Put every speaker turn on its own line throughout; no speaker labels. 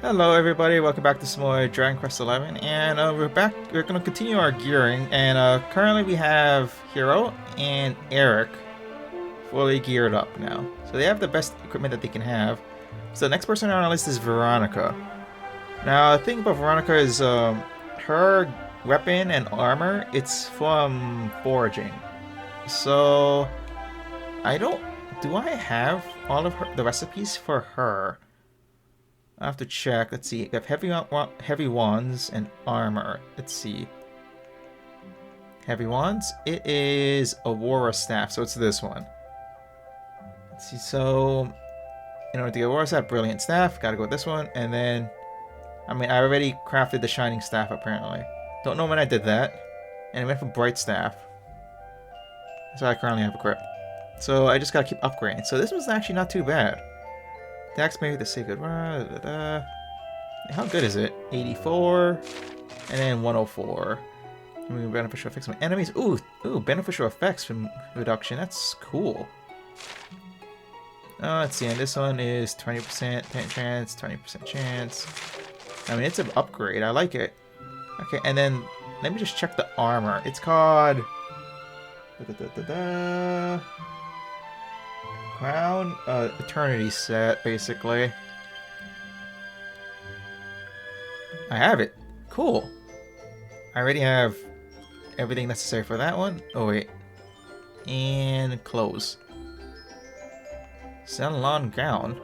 Hello everybody, welcome back to some more Dragon Quest XI, and we're back, we're going to continue our gearing, and currently we have Hero and Eric fully geared up now. So they have the best equipment that they can have. So the next person on our list is Veronica. Now the thing about Veronica is her weapon and armor, it's from foraging. So do I have all of the recipes for her? I have to check. Let's see. We have heavy wands and armor. Let's see. Heavy wands. It is Aurora staff, so it's this one. Let's see. So, in order to get Aurora staff, brilliant staff, gotta go with this one. And then, I already crafted the shining staff apparently. Don't know when I did that. And I went for bright staff. So I currently have equipped. So I just gotta keep upgrading. So this was actually not too bad. Dex maybe to say goodbye. How good is it? 84 and then 104. Beneficial effects from enemies. Ooh, beneficial effects from reduction. That's cool. Let's see. And this one is 20% chance, 20% chance. It's an upgrade. I like it. Okay, and then let me just check the armor. It's called Crown Eternity set, basically. I have it. Cool. I already have everything necessary for that one. Oh, wait. And clothes. Salon gown.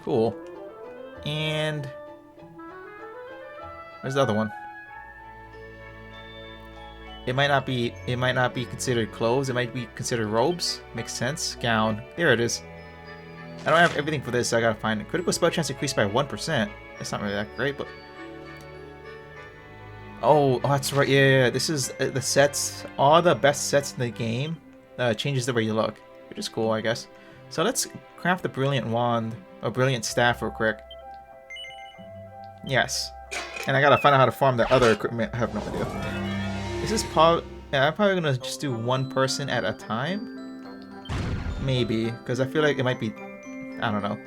Cool. And where's the other one? It might not be considered clothes, it might be considered robes. Makes sense. Gown. There it is. I don't have everything for this, so I gotta find it. Critical spell chance increased by 1%. That's not really that great, but oh, that's right, yeah. This is the sets, all the best sets in the game. Changes the way you look, which is cool, I guess. So let's craft the brilliant wand, or brilliant staff real quick. Yes. And I gotta find out how to farm that other equipment. I have no idea. This is probably... Yeah, I'm probably gonna just do one person at a time. Maybe, because I feel like it might be... I don't know.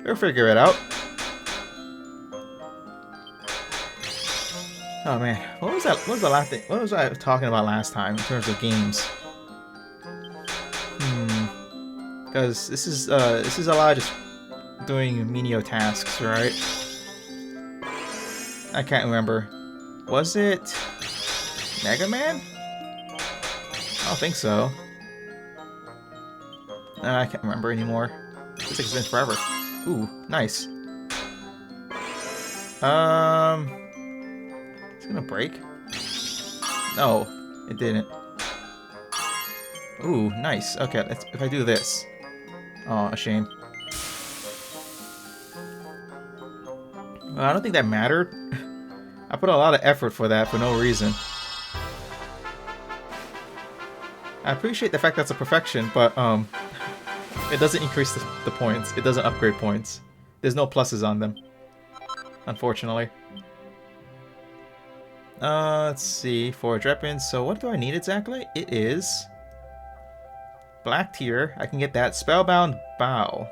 We'll figure it out. Oh man, what was that? What was the last thing? What was I talking about last time in terms of games? Because this is a lot of just doing menial tasks, right? I can't remember. Was it Mega Man? I don't think so. No, I can't remember anymore. Feels like it's been forever. Ooh, nice. It's gonna break? No, it didn't. Ooh, nice. Okay, if I do this. Oh, a shame. Well, I don't think that mattered. I put a lot of effort for that for no reason. I appreciate the fact that's a perfection, but it doesn't increase the points. It doesn't upgrade points. There's no pluses on them, unfortunately. Let's see, forge weapons. So what do I need exactly? It is black tier. I can get that. Spellbound bow.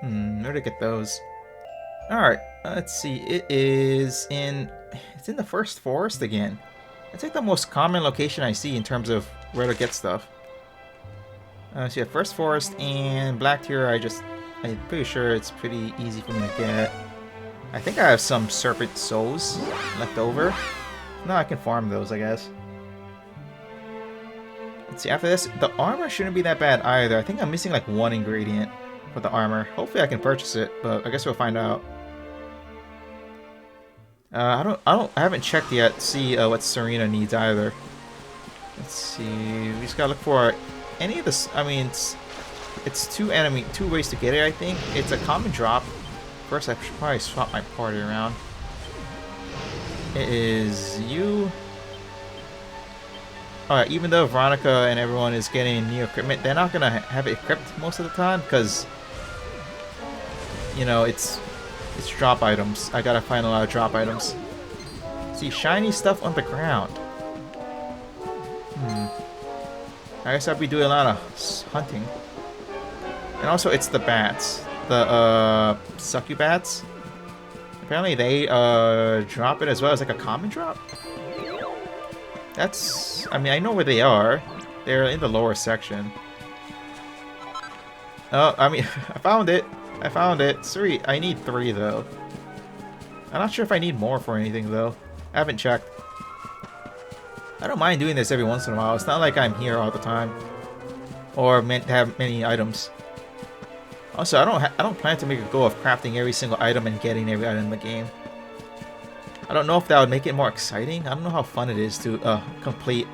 Where to get those? Alright, let's see. It's in the first forest again. It's like the most common location I see in terms of where to get stuff. So yeah, first forest and black tier. I'm pretty sure it's pretty easy for me to get. I think I have some serpent souls left over. No, I can farm those, I guess. Let's see, after this, the armor shouldn't be that bad either. I think I'm missing like one ingredient for the armor. Hopefully I can purchase it, but I guess we'll find out. I haven't checked yet to see what Serena needs either. Let's see, we just gotta look for any of this. It's two ways to get it, I think. It's a common drop. First, I should probably swap my party around. It is you. Alright, even though Veronica and everyone is getting new equipment, they're not gonna have it equipped most of the time, because, you know, it's drop items. I gotta find a lot of drop items. See, shiny stuff on the ground. I guess I'll be doing a lot of hunting. And also, it's the bats. The, succubats. Apparently they, drop it as well as like a common drop. That's... I mean, I know where they are. They're in the lower section. Oh, I mean, I found it. I found it. Sweet. I need 3, though. I'm not sure if I need more for anything, though. I haven't checked. I don't mind doing this every once in a while. It's not like I'm here all the time. Or meant to have many items. Also, I don't plan to make a goal of crafting every single item and getting every item in the game. I don't know if that would make it more exciting. I don't know how fun it is to complete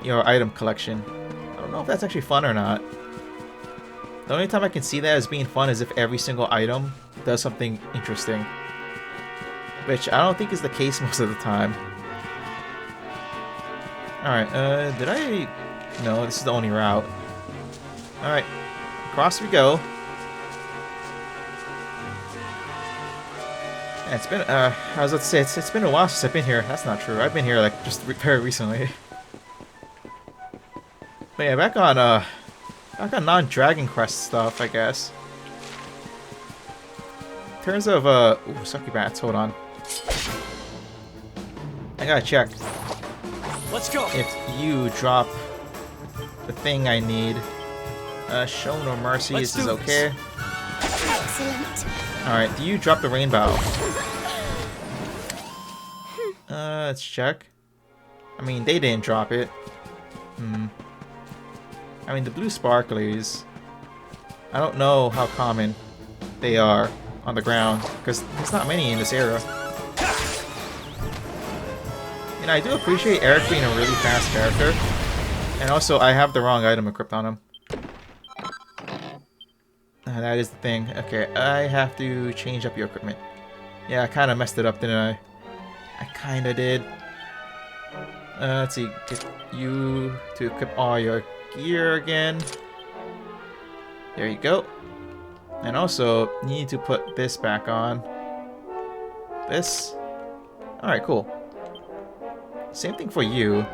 your item collection. I don't know if that's actually fun or not. The only time I can see that as being fun is if every single item does something interesting. Which I don't think is the case most of the time. Alright, did I... No, this is the only route. Alright, across we go. Yeah, it's been, I was about to say, it's been a while since I've been here. That's not true. I've been here, like, just very recently. But yeah, back on non-Dragon Quest stuff, I guess. In terms of, ooh, succubats, hold on. I gotta check.
Let's go.
If you drop the thing I need. Show no mercy, this is okay.
Excellent.
Alright, do you drop the rainbow? Let's check. I mean, they didn't drop it. I mean, the blue sparklies, I don't know how common they are on the ground, because there's not many in this era. And I do appreciate Eric being a really fast character. And also, I have the wrong item equipped on him. That is the thing. Okay, I have to change up your equipment. Yeah, I kind of messed it up, didn't I? I kind of did. Let's see. Get you to equip all your gear again. There you go. And also, you need to put this back on. This. Alright, cool. Same thing for you.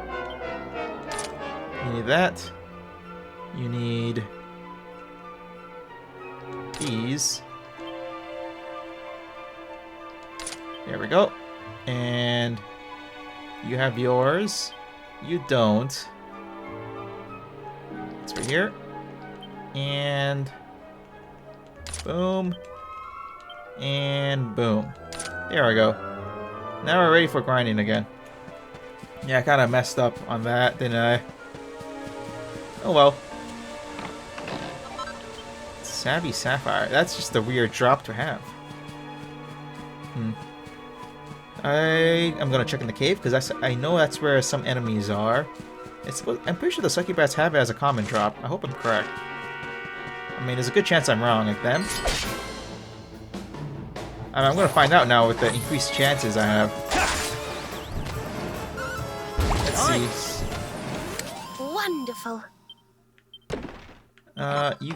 You need that. You need these. There we go. And you have yours. You don't. It's right here. And boom. And boom. There we go. Now we're ready for grinding again. Yeah, I kind of messed up on that, didn't I? Oh well. Savvy Sapphire. That's just a weird drop to have. I am gonna check in the cave because I know that's where some enemies are. I'm pretty sure the succubats have it as a common drop. I hope I'm correct. I mean, there's a good chance I'm wrong like them. I'm gonna find out now with the increased chances I have. Let's see.
Wonderful.
You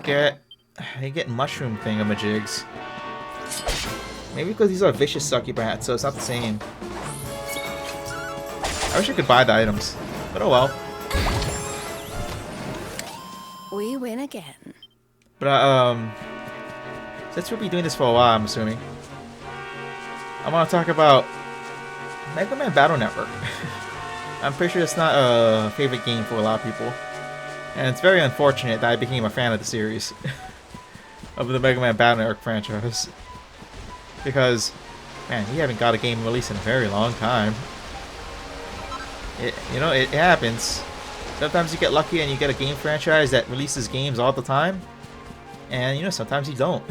get mushroom thingamajigs. Maybe because these are vicious succubats, so it's not the same. I wish I could buy the items, but oh well.
We win again.
But since we'll be doing this for a while, I'm assuming, I want to talk about Mega Man Battle Network. I'm pretty sure it's not a favorite game for a lot of people, and it's very unfortunate that I became a fan of the series of the Mega Man Battle Network franchise. Because, man, we haven't got a game released in a very long time. It happens. Sometimes you get lucky and you get a game franchise that releases games all the time. And, sometimes you don't.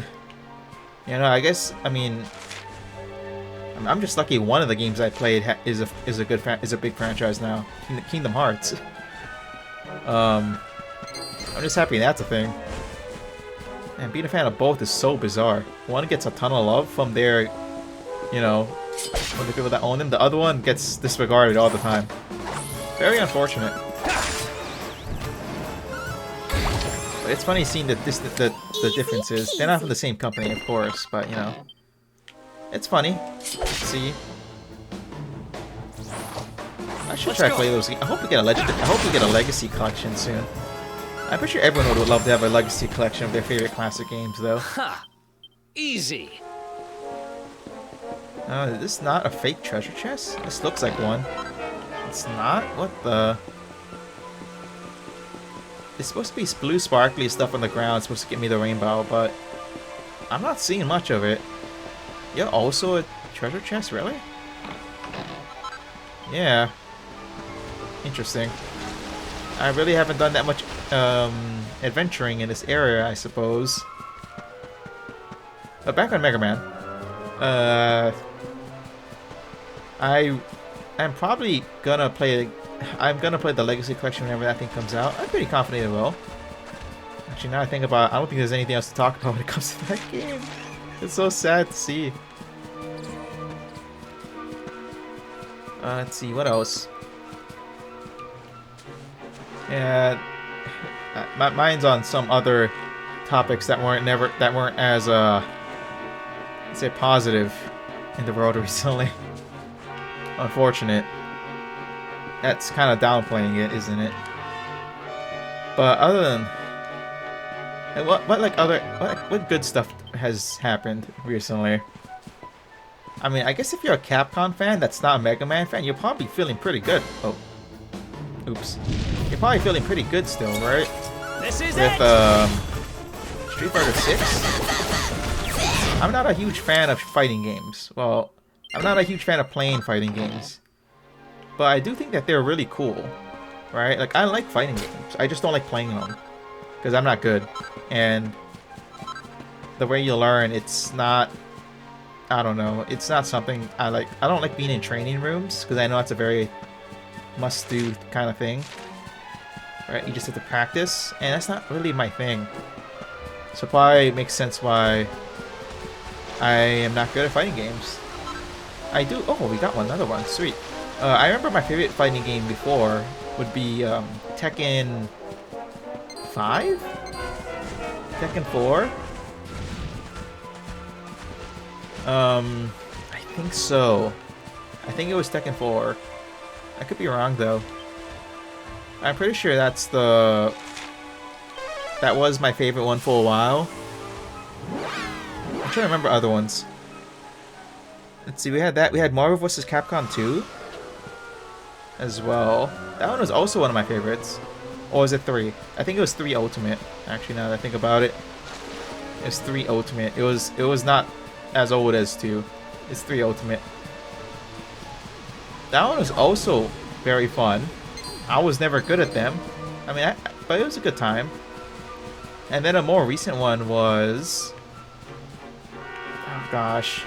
I guess, I mean, I'm just lucky one of the games I played is a big franchise now. Kingdom Hearts. I'm just happy that's a thing. And being a fan of both is so bizarre. One gets a ton of love from their, from the people that own them. The other one gets disregarded all the time. Very unfortunate. But it's funny seeing the differences. They're not from the same company, of course, but it's funny. Let's see. I should try to play those. I hope we get a legacy collection soon. I'm pretty sure everyone would love to have a legacy collection of their favorite classic games, though.
Ha! Easy.
Is this not a fake treasure chest? This looks like one. It's not? What the? It's supposed to be blue sparkly stuff on the ground. It's supposed to give me the rainbow, but I'm not seeing much of it. Yeah, also a treasure chest, really? Yeah. Interesting. I really haven't done that much adventuring in this area, I suppose. But back on Mega Man. I'm probably gonna play. I'm gonna play the Legacy Collection whenever that thing comes out. I'm pretty confident it will. Actually, now I think about it, I don't think there's anything else to talk about when it comes to that game. It's so sad to see. Let's see, what else? Yeah, my mind's on some other topics that weren't as let's say positive in the world recently. Unfortunate. That's kind of downplaying it, isn't it? But other than what good stuff has happened recently? I mean, I guess if you're a Capcom fan that's not a Mega Man fan, you're probably feeling pretty good. Oh, oops. You're probably feeling pretty good still, right?
This is
With
it.
Street Fighter 6. I'm not a huge fan of fighting games. Well, I'm not a huge fan of playing fighting games. But I do think that they're really cool, right? Like, I like fighting games. I just don't like playing them. Because I'm not good. And the way you learn, it's not... I don't know. It's not something I like. I don't like being in training rooms, because I know that's a very must-do kind of thing. Right? You just have to practice, and that's not really my thing. So probably makes sense why I am not good at fighting games. I do... Oh, we got another one. Sweet. I remember my favorite fighting game before would be Tekken 5? Tekken 4? I think so. I think it was Tekken 4. I could be wrong, though. I'm pretty sure that's the... That was my favorite one for a while. I'm trying to remember other ones. Let's see, we had that. We had Marvel vs. Capcom 2 as well. That one was also one of my favorites. Or was it 3? I think it was 3 Ultimate. Actually, now that I think about it. It's 3 Ultimate. It was not as old as 2. It's 3 Ultimate. That one was also very fun. I was never good at them. I mean, but it was a good time. And then a more recent one was... Oh gosh.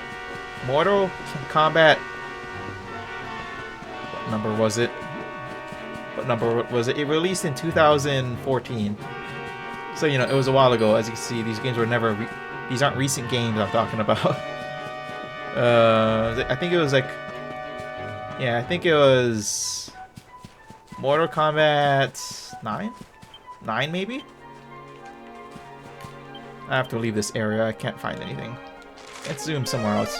Mortal Kombat... What number was it? What number was it? It released in 2014. So, you know, it was a while ago. As you can see, these games were never... These aren't recent games I'm talking about. I think it was like... Yeah, I think it was... Mortal Kombat 9? 9 maybe? I have to leave this area. I can't find anything. Let's zoom somewhere else.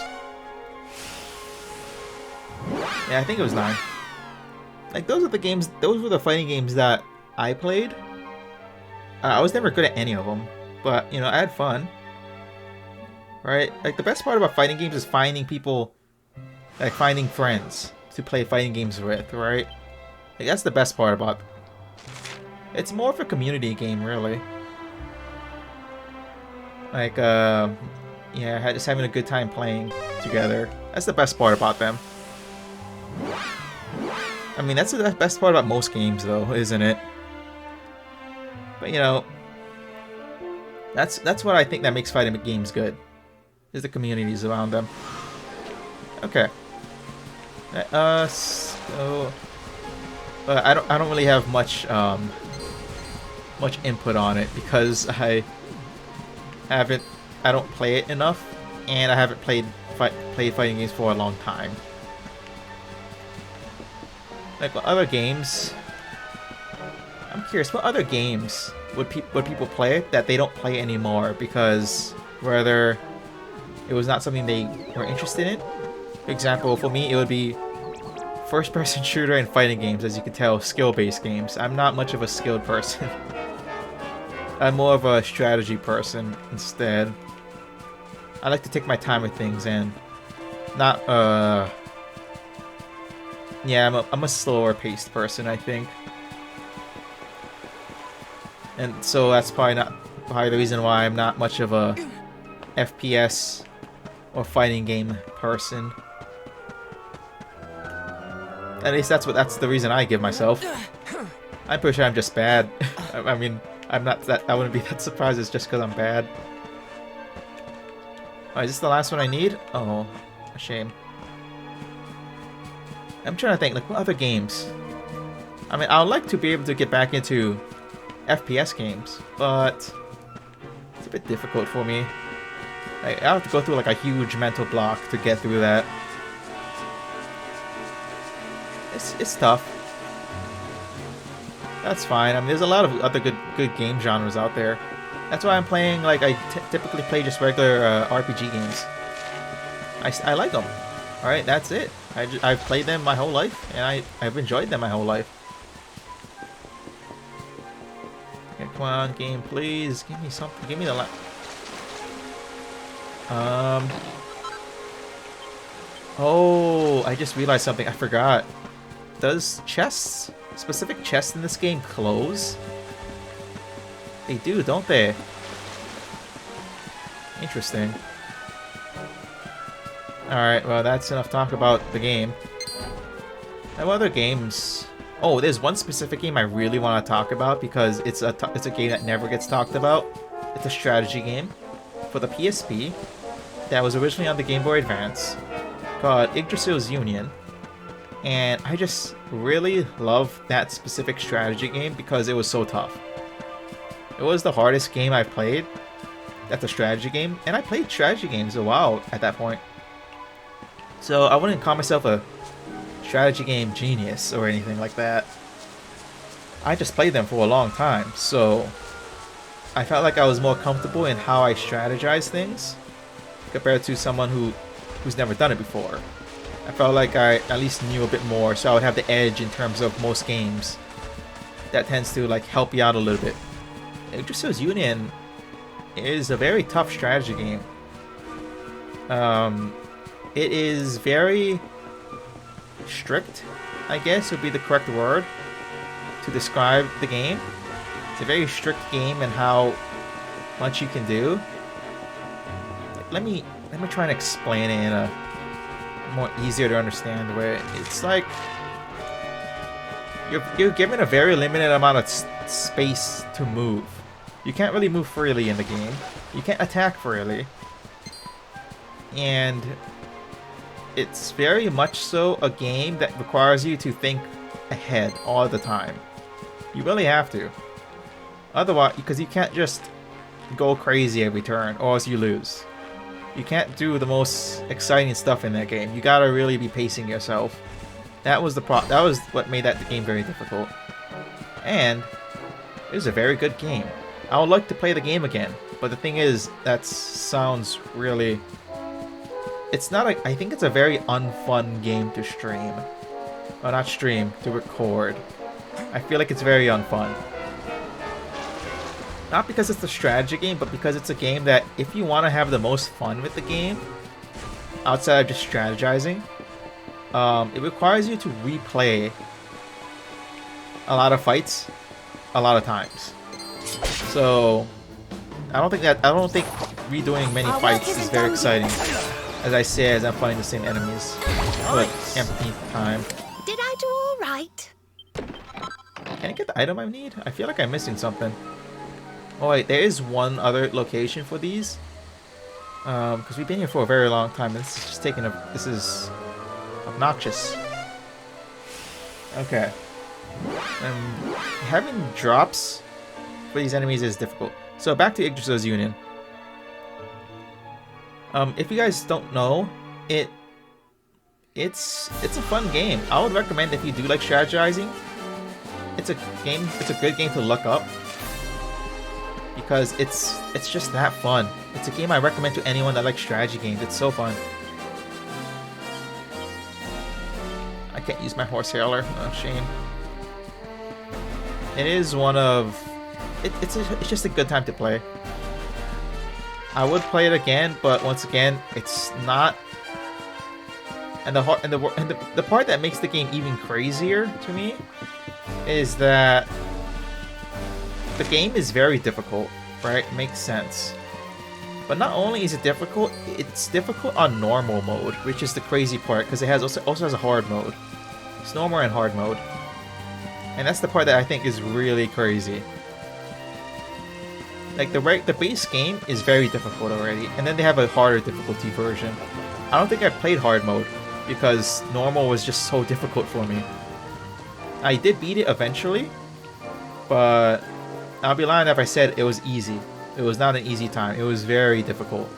Yeah, I think it was 9. Like, those are the games... Those were the fighting games that I played. I was never good at any of them. But, you know, I had fun. Right? Like, the best part about fighting games is finding people... Like, finding friends to play fighting games with, right? Like, that's the best part about it. It's more of a community game, really. Like, yeah, just having a good time playing together. That's the best part about them. I mean, that's the best part about most games, though, isn't it? But, you know, that's what I think that makes fighting games good. Is the communities around them. Okay. So... I don't really have much much input on it because I don't play it enough, and I haven't played fighting games for a long time. Like, what other games? I'm curious. What other games would people play that they don't play anymore because whether it was not something they were interested in? For example, for me, it would be first-person shooter and fighting games. As you can tell, skill-based games. I'm not much of a skilled person. I'm more of a strategy person instead. I like to take my time with things and not, yeah, I'm a slower paced person, I think. And so that's probably the reason why I'm not much of a FPS or fighting game person. At least that's the reason I give myself. I'm pretty sure I'm just bad. I mean, I'm not that. I wouldn't be that surprised. It's just because I'm bad. Oh, is this the last one I need? Oh, a shame. I'm trying to think, like, what other games? I mean, I would like to be able to get back into FPS games, but it's a bit difficult for me. Like, I have to go through like a huge mental block to get through that. It's tough. That's fine. I mean, there's a lot of other good game genres out there. That's why I'm playing, like, I typically play just regular RPG games. I like them. Alright, that's it. I've played them my whole life, and I've enjoyed them my whole life. Okay, come on, game, please. Give me something. Give me the Oh, I just realized something. I forgot. Does chests, specific chests in this game, close? They do, don't they? Interesting. Alright, well, that's enough talk about the game. Now, other games... Oh, there's one specific game I really want to talk about because it's a game that never gets talked about. It's a strategy game for the PSP that was originally on the Game Boy Advance called Yggdrasil's Union. And I just really love that specific strategy game because it was so tough. It was the hardest game I've played. That's a strategy game, and I played strategy games a while at that point. So I wouldn't call myself a strategy game genius or anything like that. I just played them for a long time, so I felt like I was more comfortable in how I strategize things compared to someone who's never done it before. I felt like I at least knew a bit more, so I would have the edge in terms of most games. That tends to like help you out a little bit. Yggdrasil's Union is a very tough strategy game. It is very strict, I guess would be the correct word to describe the game. It's a very strict game in how much you can do. Let me try and explain it in a more easier to understand way. It's like you're given a very limited amount of space to move. You can't really move freely in the game. You can't attack freely. And it's very much so a game that requires you to think ahead all the time. You really have to. Otherwise, because you can't just go crazy every turn or else you lose. You can't do the most exciting stuff in that game. You gotta really be pacing yourself. That was what made that game very difficult. And it was a very good game. I would like to play the game again, but the thing is, that sounds really... It's not a... I think it's a very unfun game to stream. Well, not stream, to record. I feel like it's very unfun. Not because it's a strategy game, but because it's a game that if you want to have the most fun with the game, outside of just strategizing, it requires you to replay a lot of fights a lot of times. So I don't think redoing many fights is very exciting. As I say, as I'm fighting the same enemies for like umpteenth time.
Did I do all right?
Can I get the item I need? I feel like I'm missing something. Oh wait, there is one other location for these. Because we've been here for a very long time, and this is just taking a... This is obnoxious. Okay. Having drops for these enemies is difficult. So back to Yggdrasil's Union. If you guys don't know, it's a fun game. I would recommend if you do like strategizing. It's a good game to look up. Because it's just that fun. It's a game I recommend to anyone that likes strategy games. It's so fun. I can't use my horse hailer. Oh, shame. It is one of it's just a good time to play. I would play it again, but once again, it's not. And the part that makes the game even crazier to me is that the game is very difficult, right? Makes sense. But not only is it difficult, it's difficult on normal mode, which is the crazy part, because it also has a hard mode. It's normal and hard mode. And that's the part that I think is really crazy. Like, the base game is very difficult already, and then they have a harder difficulty version. I don't think I played hard mode, because normal was just so difficult for me. I did beat it eventually, but I'll be lying if I said it was easy. It was not an easy time. It was very difficult.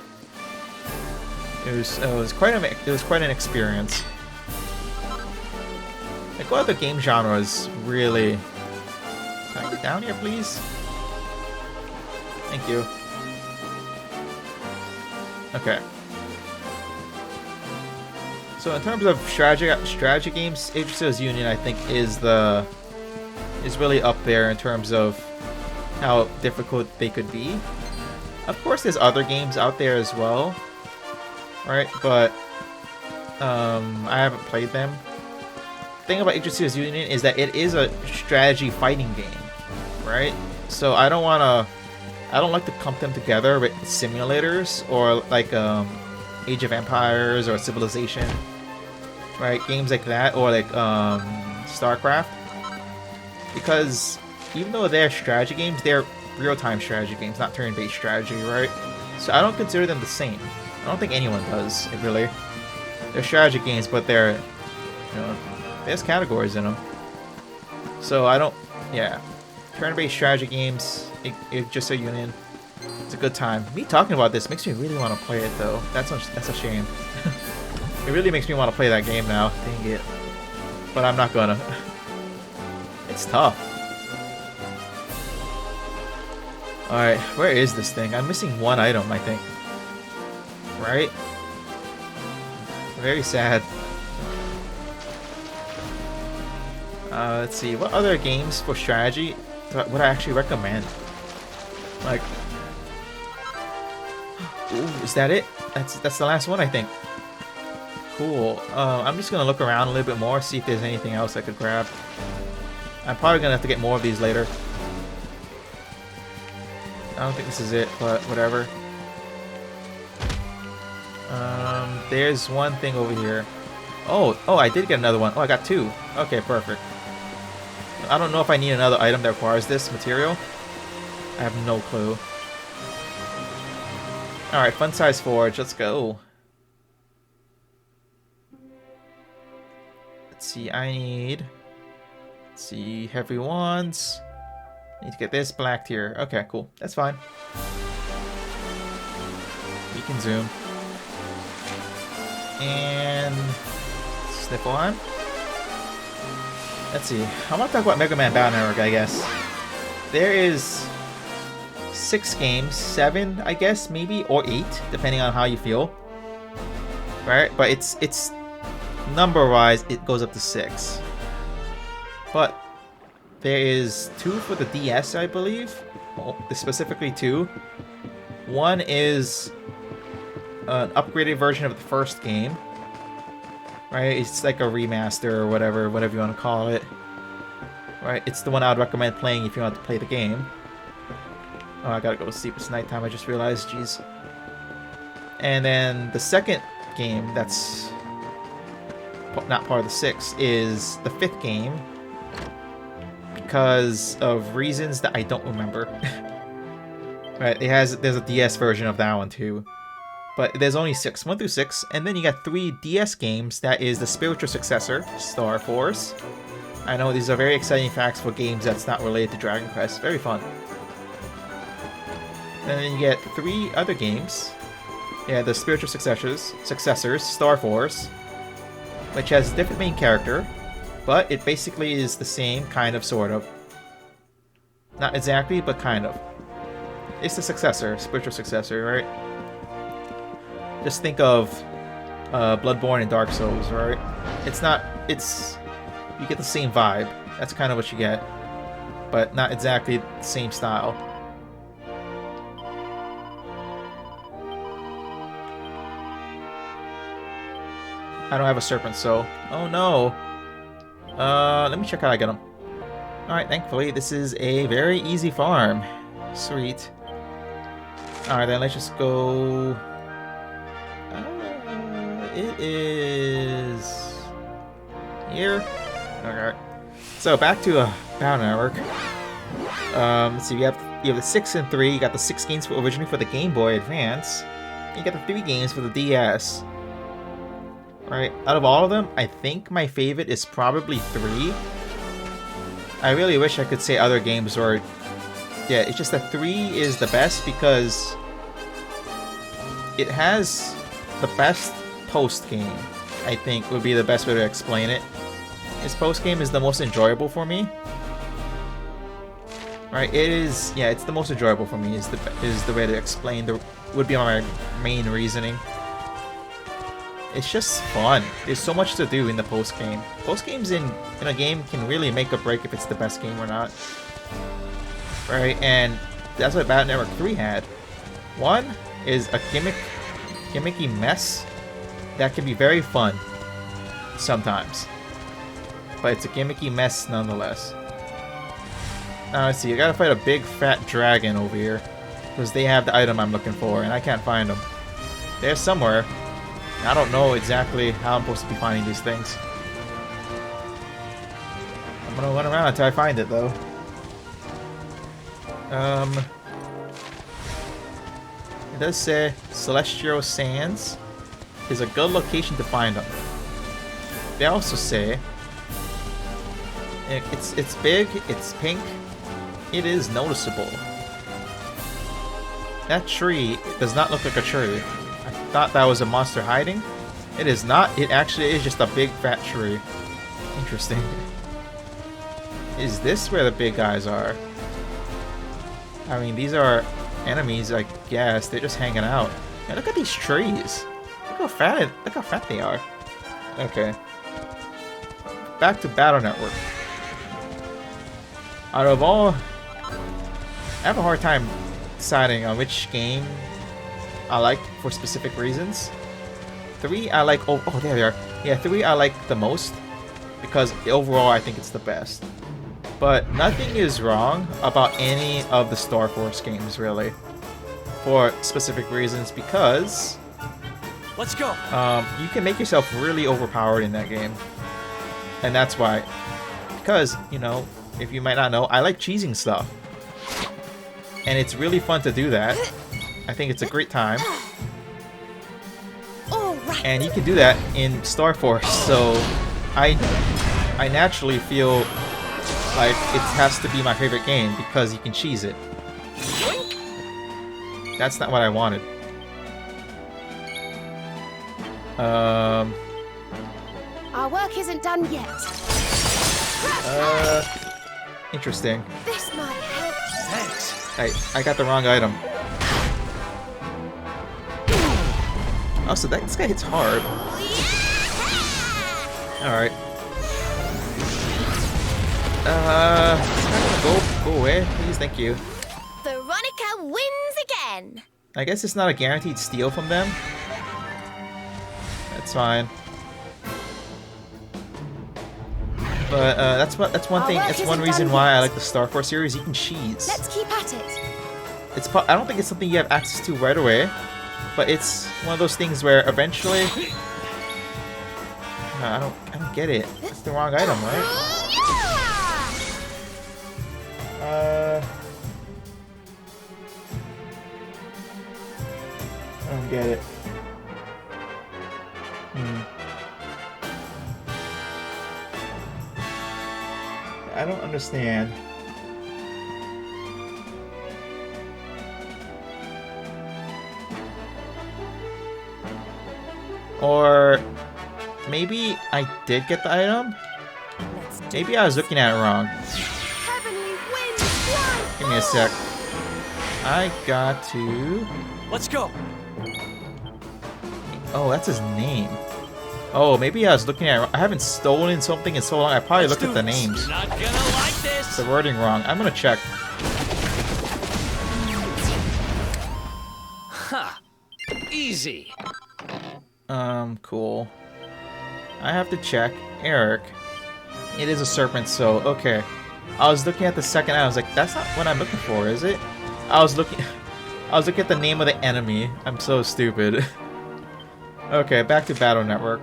It was quite an experience. Like, what other game genres really? Can I get down here, please? Thank you. Okay. So in terms of strategy games, Age of Steel's Union, I think, is really up there in terms of how difficult they could be. Of course, there's other games out there as well, right? But I haven't played them. The thing about Age of Steel's Union is that it is a strategy fighting game, right? So I don't like to clump them together with simulators or like Age of Empires or Civilization, right? Games like that, or like StarCraft, because even though they're strategy games, they're real-time strategy games, not turn-based strategy, right? So I don't consider them the same. I don't think anyone does, really. They're strategy games, but they're, you know, there's categories in them. So I don't, yeah. Turn-based strategy games, just a Union. It's a good time. Me talking about this makes me really want to play it, though. That's a shame. It really makes me want to play that game now. Dang it. But I'm not gonna. It's tough. Alright, where is this thing? I'm missing one item, I think. Right? Very sad. Let's see. What other games for strategy would I actually recommend? Like... Ooh, is that it? That's the last one, I think. Cool. I'm just gonna look around a little bit more, see if there's anything else I could grab. I'm probably gonna have to get more of these later. I don't think this is it, but whatever. There's one thing over here. Oh, I did get another one. Oh, I got two. Okay, perfect. I don't know if I need another item that requires this material. I have no clue. Alright, fun size forge. Let's go. Let's see, I need... Let's see, heavy wands. Need to get this blacked here. Okay, cool. That's fine. We can zoom. And... Snip on. Let's see. I want to talk about Mega Man Battle Network, I guess. There is 6 games, 7, I guess, maybe, or 8, depending on how you feel. Right? But it's number-wise, it goes up to 6. But there is 2 for the DS, I believe. Well, specifically 2. One is an upgraded version of the first game. Right? It's like a remaster or whatever you want to call it. Right? It's the one I would recommend playing if you want to play the game. Oh, I gotta go to sleep. It's nighttime, I just realized. Jeez. And then the second game that's not part of the 6 is the 5th game, because of reasons that I don't remember. Right, there's a DS version of that one too. But there's only 6, 1 through 6, and then you got 3 DS games. That is the spiritual successor, Star Force. I know these are very exciting facts for games that's not related to Dragon Quest. Very fun. And then you get 3 other games. Yeah, the spiritual successors, Star Force, which has a different main character, but it basically is the same, kind of, sort of. Not exactly, but kind of. It's the successor, spiritual successor, right? Just think of Bloodborne and Dark Souls, right? You get the same vibe. That's kind of what you get. but not exactly the same style. I don't have a serpent, so... Oh no! Let me check how I get them. Alright, thankfully, this is a very easy farm. Sweet. Alright, then let's just go... it is... here? Okay. So, back to Battle Network. Let's see, you have the 6 and 3. You got the 6 games originally for the Game Boy Advance. And you got the 3 games for the DS. Right, out of all of them, I think my favorite is probably 3. I really wish I could say other games were... Yeah, it's just that 3 is the best because it has the best post-game, I think would be the best way to explain it. Its post-game is the most enjoyable for me. Right, it is... Yeah, it's the most enjoyable for me, is the way to explain, would be my main reasoning. It's just fun. There's so much to do in the post-game. Post-games in a game can really make or break if it's the best game or not. Right, and that's what Battle Network 3 had. 1 is a gimmicky mess that can be very fun sometimes. But it's a gimmicky mess nonetheless. Now let's see, I gotta fight a big fat dragon over here. Because they have the item I'm looking for, and I can't find them. They're somewhere. I don't know exactly how I'm supposed to be finding these things. I'm gonna run around until I find it, though. It does say Celestial Sands is a good location to find them. They also say it's big, it's pink, it is noticeable. That tree does not look like a tree. I thought that was a monster hiding. It is not. It actually is just a big fat tree. Interesting. Is this where the big guys are? I mean, these are enemies, I guess. They're just hanging out. And look at these trees. Look how fat they are. Okay. Back to Battle Network. Out of all, I have a hard time deciding on which game I like for specific reasons. 3 I like, oh there they are. Yeah, 3 I like the most because overall I think it's the best. But nothing is wrong about any of the Star Force games really, for specific reasons, because
let's go.
You can make yourself really overpowered in that game, and that's why. Because, you know, if you might not know, I like cheesing stuff. And it's really fun to do that. I think it's a great time. And you can do that in Star Force, so I naturally feel like it has to be my favorite game because you can cheese it. That's not what I wanted.
Our work isn't done yet.
Interesting.
This might help.
Thanks.
I got the wrong item. Oh, so this guy hits hard. Alright. Go away, please, thank you.
Veronica wins again.
I guess it's not a guaranteed steal from them. That's fine. But that's one thing. That's one reason why I like the Star Force series. You can cheese.
Let's keep at it.
I don't think it's something you have access to right away, but it's one of those things where eventually. I don't get it. It's the wrong item, right? I don't get it. I don't understand. Or maybe I did get the item? Maybe I was looking at it wrong. Give me a sec. I got to...
Let's go.
Oh, that's his name. Oh, maybe I was looking at... I haven't stolen something in so long. I probably
Let's
looked
do
at the
this.
names.
Not gonna like this.
The wording wrong. I'm gonna check.
Huh. Easy.
Cool. I have to check. Eric. It is a serpent, so okay. I was looking at the second I was like, that's not what I'm looking for, is it? I was looking at the name of the enemy. I'm so stupid. Okay, back to Battle Network.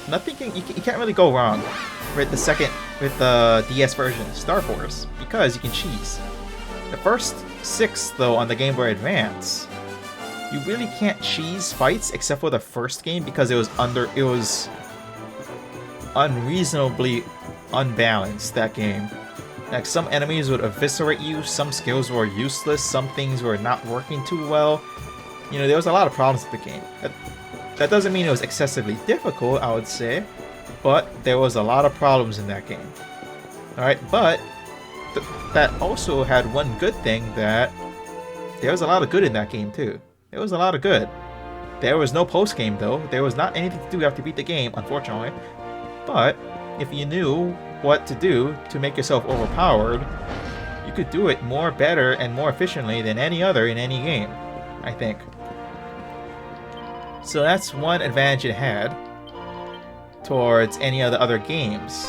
Nothing you can't really go wrong with the DS version, Star Force, because you can cheese. The first 6 though on the Game Boy Advance, you really can't cheese fights except for the first game because it was unreasonably unbalanced, that game. Like, some enemies would eviscerate you, some skills were useless, some things were not working too well. You know, there was a lot of problems with the game. That doesn't mean it was excessively difficult, I would say, but there was a lot of problems in that game. Alright, but that also had one good thing, that there was a lot of good in that game too. There was a lot of good. There was no post-game though. There was not anything to do after you beat the game, unfortunately. But if you knew what to do to make yourself overpowered, you could do it better and more efficiently than any other in any game, I think. So that's one advantage it had towards any of the other games.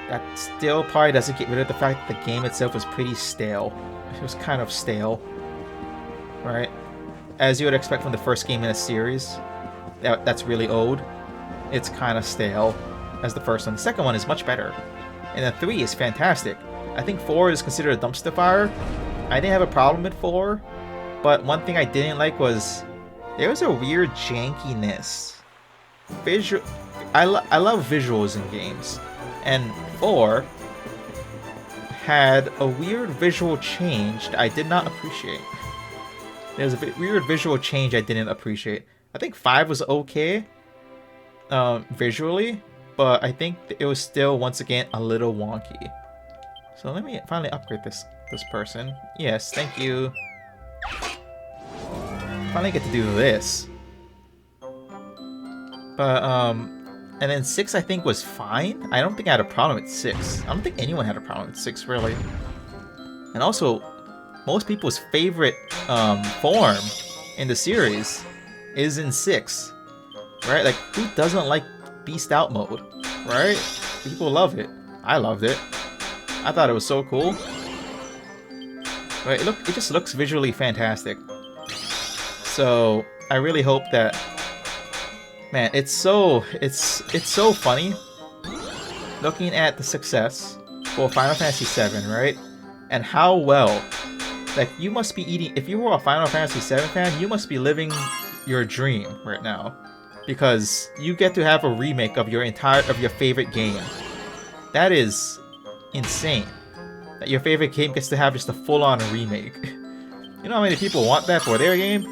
That still probably doesn't get rid of the fact that the game itself was pretty stale. It was kind of stale, right? As you would expect from the first game in a series that's really old. It's kind of stale as the first one. The second one is much better. And then 3 is fantastic. I think 4 is considered a dumpster fire. I didn't have a problem with 4, but one thing I didn't like was there was a weird jankiness. I love visuals in games, and 4 had a weird visual change that I did not appreciate. There's a weird visual change I didn't appreciate. I think 5 was okay visually, but I think it was still, once again, a little wonky. So let me finally upgrade this person. Yes, thank you. Finally get to do this. But and then 6 I think was fine. I don't think I had a problem with 6. I don't think anyone had a problem with 6 really. And also, most people's favorite form in the series is in 6. Right? Like, who doesn't like Beast Out mode? Right? People love it. I loved it. I thought it was so cool. Right? It just looks visually fantastic. So I really hope that, man, it's so funny looking at the success for Final Fantasy VII, right? And how well, like, you must be eating. If you were a Final Fantasy VII fan, you must be living your dream right now, because you get to have a remake of your favorite game. That is insane. That your favorite game gets to have just a full-on remake. You know how many people want that for their game?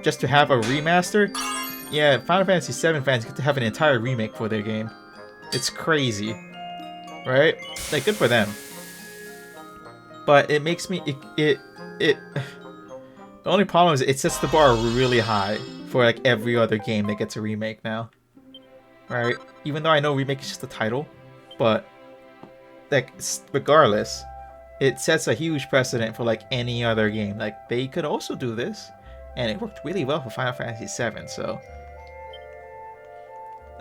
Just to have a remaster? Yeah, Final Fantasy VII fans get to have an entire remake for their game. It's crazy. Right? Like, good for them. But it makes me... The only problem is it sets the bar really high for, like, every other game that gets a remake now. Right? Even though I know remake is just a title. But, like, regardless, it sets a huge precedent for, like, any other game. Like, they could also do this. And it worked really well for Final Fantasy VII, so...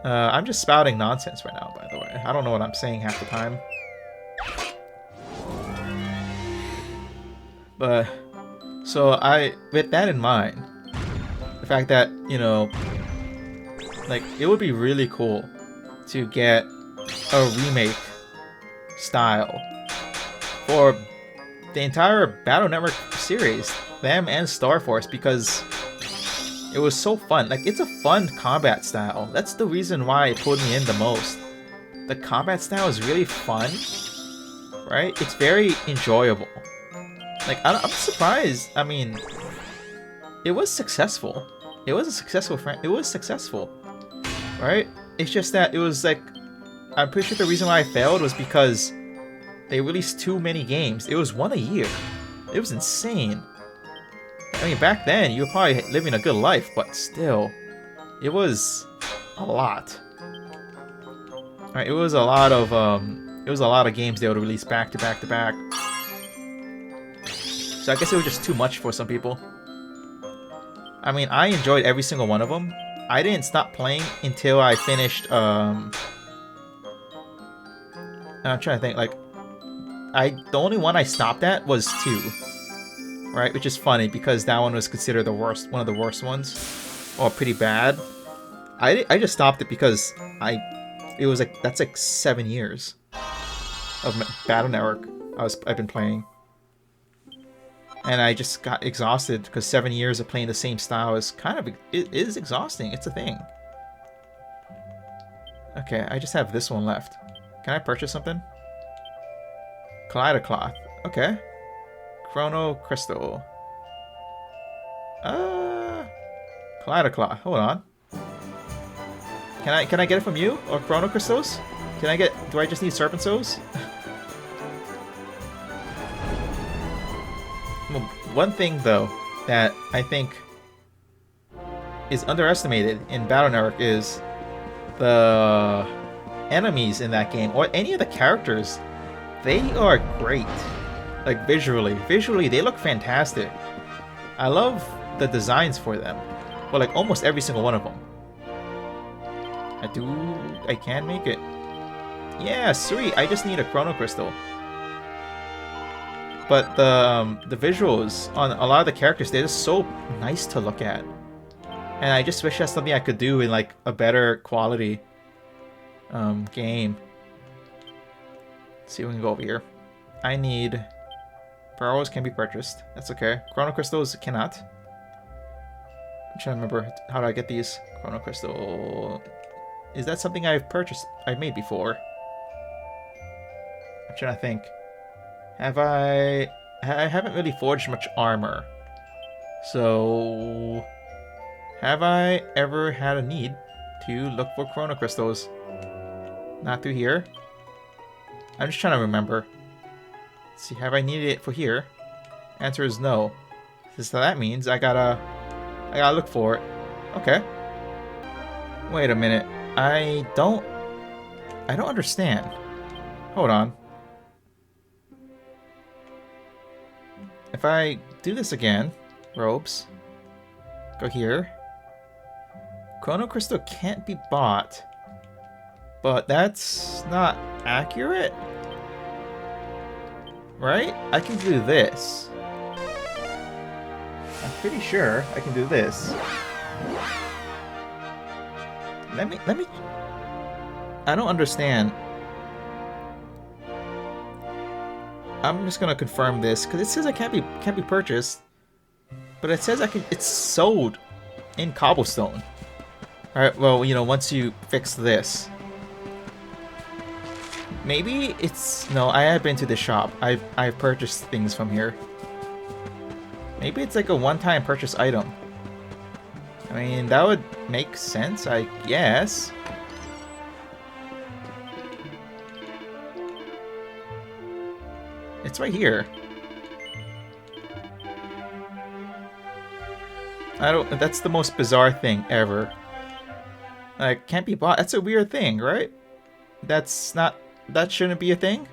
I'm just spouting nonsense right now, by the way. I don't know what I'm saying half the time. But... So, with that in mind, the fact that, you know... Like, it would be really cool to get a remake style for the entire Battle Network series. Them and Star Force, because it was so fun. Like, it's a fun combat style. That's the reason why it pulled me in the most. The combat style is really fun, right? It's very enjoyable. Like, I'm surprised. I mean, it was successful. It was a successful it was successful, right? It's just that it was like, I'm pretty sure the reason why I failed was because they released too many games. It was one a year. It was insane. I mean, back then, you were probably living a good life, but still, it was a lot. Right, it was a lot of games they would release back to back to back. So I guess it was just too much for some people. I mean, I enjoyed every single one of them. I didn't stop playing until I finished, I'm trying to think, like, the only one I stopped at was 2. Right, which is funny because that one was considered the worst, one of the worst ones. Or pretty bad. I just stopped it because it was like, that's like 7 years of Battle Network I've been playing. And I just got exhausted because 7 years of playing the same style is it is exhausting. It's a thing. Okay, I just have this one left. Can I purchase something? Collider Cloth. Okay. Chrono Crystal. Collider Cloth. Hold on. Can I get it from you? Or Chrono Crystals? Do I just need Serpent Souls? One thing, though, that I think is underestimated in Battle Network is the enemies in that game, or any of the characters. They are great. Like, visually. Visually, they look fantastic. I love the designs for them. Well, like, almost every single one of them. I can make it. Yeah, sweet. I just need a Chrono Crystal. But the visuals on a lot of the characters, they're just so nice to look at. And I just wish that's something I could do in, like, a better quality game. Let's see if we can go over here. I need... Pearls can be purchased. That's okay. Chrono Crystals cannot. I'm trying to remember, how do I get these? Chrono Crystal... Is that something I've made before? I'm trying to think. I haven't really forged much armor. So... Have I ever had a need to look for Chrono Crystals? Not through here. I'm just trying to remember. Let's see, have I needed it for here? Answer is no. So that means I gotta look for it. Okay. Wait a minute. I don't understand. Hold on. If I do this again, robes, go here. Chrono Crystal can't be bought, but that's not accurate, right? I can do this. I'm pretty sure I can do this. Let me. I don't understand. I'm just gonna confirm this because it says I can't be purchased, but it says I can. It's sold in cobblestone. All right. Well, you know, once you fix this, maybe it's no. I have been to the shop. I've purchased things from here. Maybe it's like a one-time purchase item. I mean, that would make sense, I guess. It's right here. That's the most bizarre thing ever. Like, can't be bought. That's a weird thing, right? That shouldn't be a thing?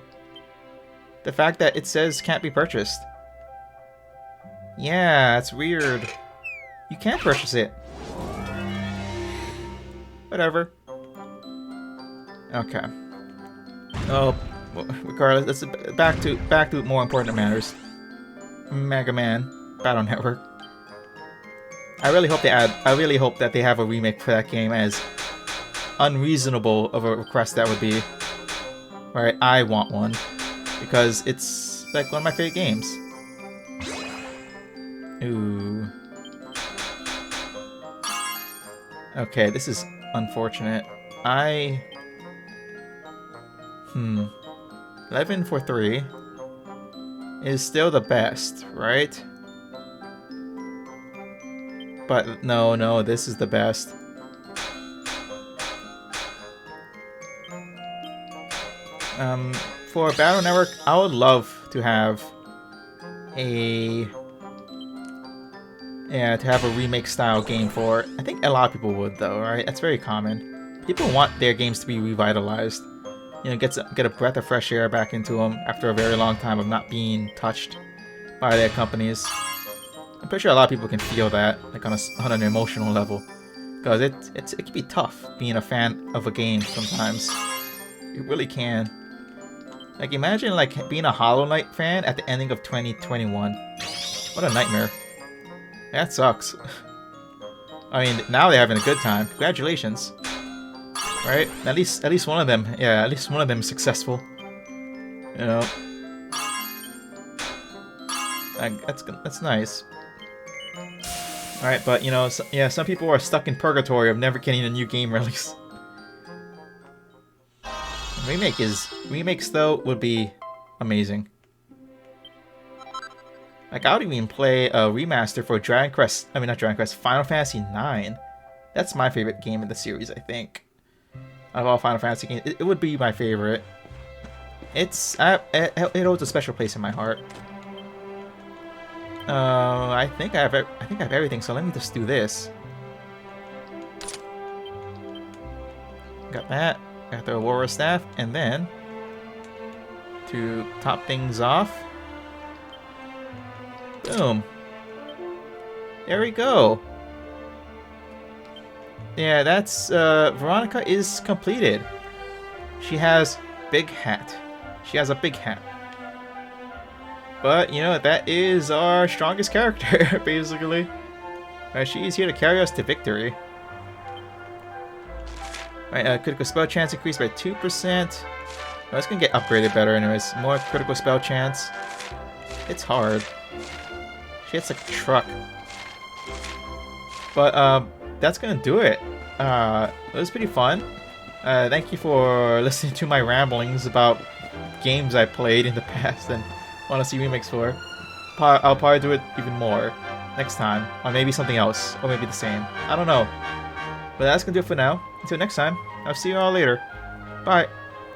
The fact that it says can't be purchased. Yeah, it's weird. You can't purchase it. Whatever. Okay. Oh, well, regardless, let's back to more important matters. Mega Man Battle Network. I really hope that they have a remake for that game, as unreasonable of a request that would be. Right, I want one because it's like one of my favorite games. Ooh. Okay, this is unfortunate. 11 for 3 is still the best, right? But no, this is the best. For Battle Network, I would love to have a Yeah, to have a remake style game for it. I think a lot of people would though, right? That's very common. People want their games to be revitalized. You know, get a breath of fresh air back into them after a very long time of not being touched by their companies. I'm pretty sure a lot of people can feel that, like on an emotional level, because it can be tough being a fan of a game sometimes. It really can. Like imagine like being a Hollow Knight fan at the ending of 2021. What a nightmare. That sucks. I mean, now they're having a good time. Congratulations. Right? At least one of them, yeah, at least one of them is successful. You know. That's nice. Alright, but you know, yeah, some people are stuck in purgatory of never getting a new game release. Remakes though would be amazing. Like I would even play a remaster for Final Fantasy 9. That's my favorite game in the series, I think. Out of all Final Fantasy games, it would be my favorite. It holds a special place in my heart. I think I have everything. So let me just do this. Got that. Got the Aurora Staff, and then to top things off, boom. There we go. Yeah, that's Veronica is completed. She has big hat. She has a big hat. But, you know, that is our strongest character, basically. She's here to carry us to victory. Alright, critical spell chance increased by 2%. Oh, it's gonna get upgraded better anyways. More critical spell chance. It's hard. She hits like a truck. But, that's gonna do it. It was pretty fun. Thank you for listening to my ramblings about games I played in the past and want to see remakes for. I'll probably do it even more next time, or maybe something else, or maybe the same. I don't know. But that's gonna do it for now. Until next time, I'll see you all later. Bye.